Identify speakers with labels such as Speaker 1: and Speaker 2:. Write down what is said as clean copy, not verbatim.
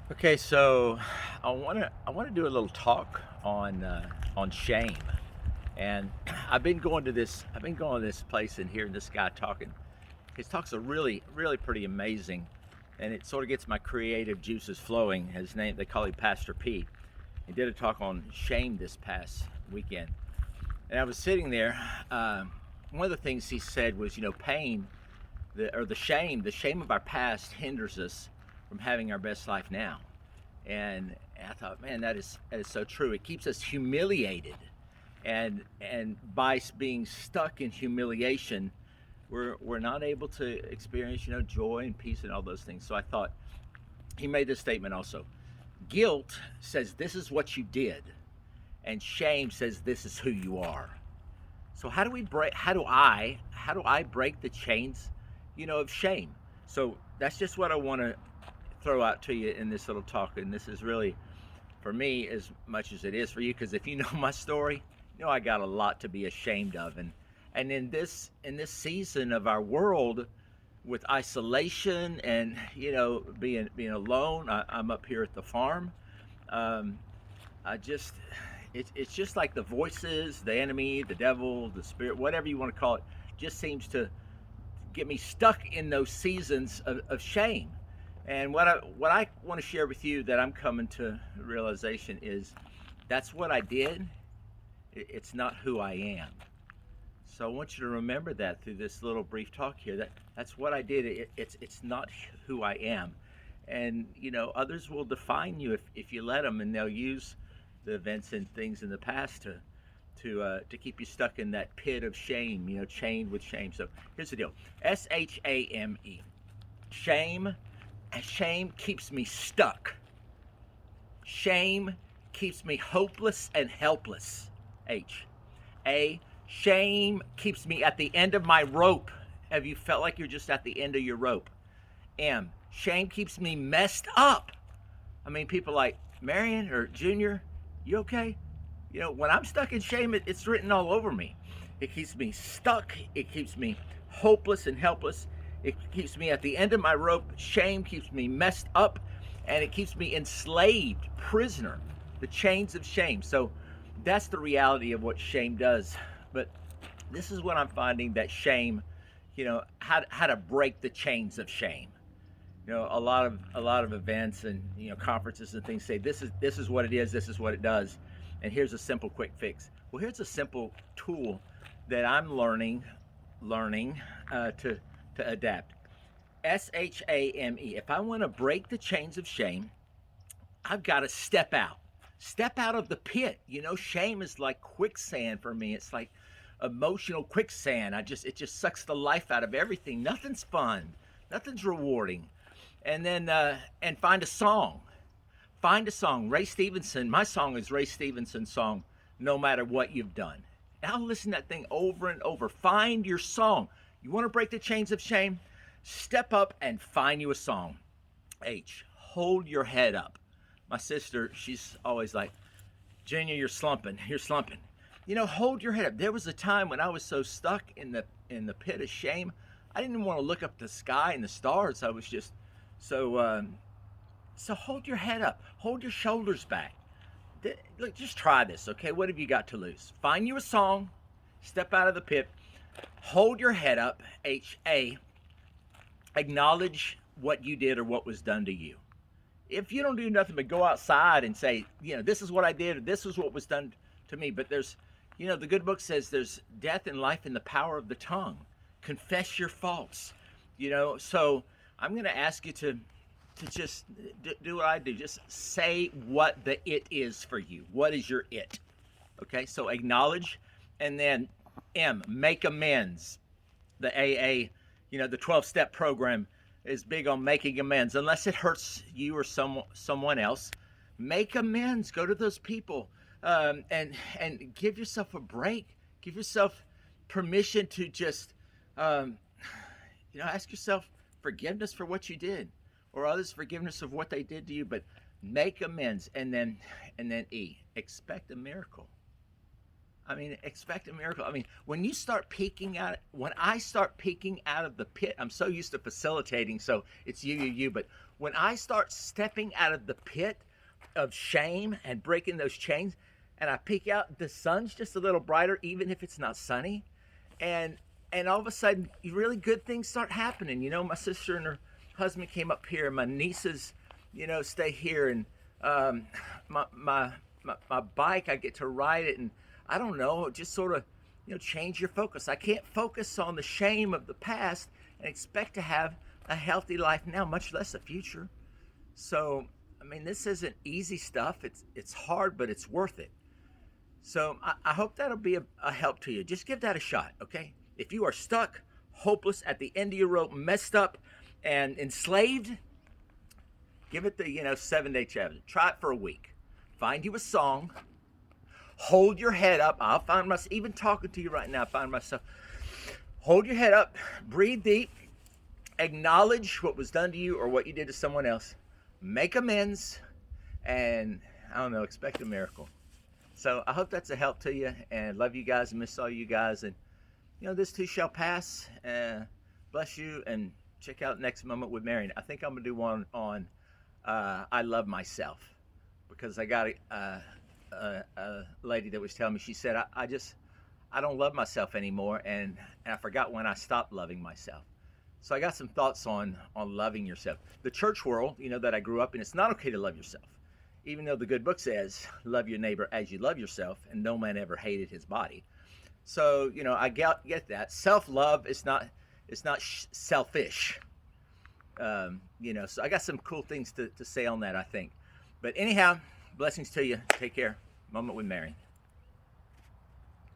Speaker 1: Okay, so I want to do a little talk on shame, and I've been going to this place and hearing this guy talking. His talks are really pretty amazing, and it sort of gets my creative juices flowing. His name, they call him Pastor P. He did a talk on shame this past weekend, and I was sitting there. One of the things he said was, pain, the shame of our past hinders us from having our best life now. And I thought, man, that is so true. It keeps us humiliated, and by being stuck in humiliation, we're not able to experience joy and peace and all those things. So I thought he made this statement also. Guilt says this is what you did, and shame says this is who you are. So how do we break? How do I break the chains, of shame? So that's just what I want to throw out to you in this little talk, and this is really for me as much as it is for you, because if you know my story, I got a lot to be ashamed of, and in this season of our world with isolation and being alone. I'm up here at the farm. um, I just it's just like the voices, the enemy, the devil, the spirit, whatever you want to call it, just seems to get me stuck in those seasons of shame. And what I want to share with you that I'm coming to realization is that's what I did. It's not who I am. So I want you to remember that through this little brief talk here. That's what I did. It's not who I am. And others will define you if you let them, and they'll use the events and things in the past to keep you stuck in that pit of shame. Chained with shame. So here's the deal. S.H.A.M.E. Shame. And shame keeps me stuck. Shame keeps me hopeless and helpless. H. A. Shame keeps me at the end of my rope. Have you felt like you're just at the end of your rope? M. Shame keeps me messed up. I mean, people like Marion or Junior, you okay? When I'm stuck in shame, it's written all over me. It keeps me stuck. It keeps me hopeless and helpless. It keeps me at the end of my rope. Shame keeps me messed up, and it keeps me enslaved, prisoner, the chains of shame. So that's the reality of what shame does. But this is what I'm finding, that shame, how to break the chains of shame. A lot of events and conferences and things say this is what it is, this is what it does, and here's a simple quick fix. Well, here's a simple tool that I'm learning to adapt. S.H.A.M.E. If I want to break the chains of shame, I've got to step out of the pit. Shame is like quicksand for me. It's like emotional quicksand. It just sucks the life out of everything. Nothing's fun, nothing's rewarding. And then and find a song. Ray Stevenson, my song is Ray Stevenson's song, No Matter What You've Done. And I'll listen to that thing over and over. Find your song. You want to break the chains of shame? Step up and find you a song. H. Hold your head up. My sister, she's always like, Junior, you're slumping. You're slumping. Hold your head up. There was a time when I was so stuck in the pit of shame, I didn't even want to look up the sky and the stars. I was just so hold your head up. Hold your shoulders back. Look, just try this, okay? What have you got to lose? Find you a song. Step out of the pit. Hold your head up. H.A. Acknowledge what you did or what was done to you. If you don't do nothing but go outside and say, this is what I did, or this is what was done to me. But there's, the good book says there's death and life in the power of the tongue. Confess your faults. So I'm going to ask you to just do what I do. Just say what the it is for you. What is your it? Okay, so acknowledge, and then M, make amends. The AA, the 12-step program is big on making amends. Unless it hurts you or someone else, make amends. Go to those people, and give yourself a break. Give yourself permission to just, ask yourself forgiveness for what you did, or others forgiveness of what they did to you. But make amends, and then E, expect a miracle. I mean, expect a miracle. I mean, when you start peeking out, when I start peeking out of the pit, I'm so used to facilitating, so it's you. But when I start stepping out of the pit of shame and breaking those chains, and I peek out, the sun's just a little brighter, even if it's not sunny, and all of a sudden, really good things start happening. You know, my sister and her husband came up here, and my nieces, stay here, and my my bike, I get to ride it, and I don't know, just sort of, change your focus. I can't focus on the shame of the past and expect to have a healthy life now, much less a future. So, I mean, this isn't easy stuff. It's hard, but it's worth it. So I hope that'll be a help to you. Just give that a shot, okay? If you are stuck, hopeless, at the end of your rope, messed up, and enslaved, give it the 7-day challenge. Try it for a week. Find you a song. Hold your head up. I'll find myself, even talking to you right now, I find myself. Hold your head up. Breathe deep. Acknowledge what was done to you or what you did to someone else. Make amends. And, I don't know, expect a miracle. So I hope that's a help to you. And love you guys and miss all you guys. And, this too shall pass. Bless you. And check out Next Moment with Marion. I think I'm going to do one on I Love Myself. Because I got a lady that was telling me, she said, I don't love myself anymore, and I forgot when I stopped loving myself. So I got some thoughts on loving yourself. The church world, that I grew up in, it's not okay to love yourself. Even though the good book says, love your neighbor as you love yourself, and no man ever hated his body. So, I get that. Self-love is not selfish. So I got some cool things to say on that, I think. But anyhow, blessings to you. Take care. Moment with Marion.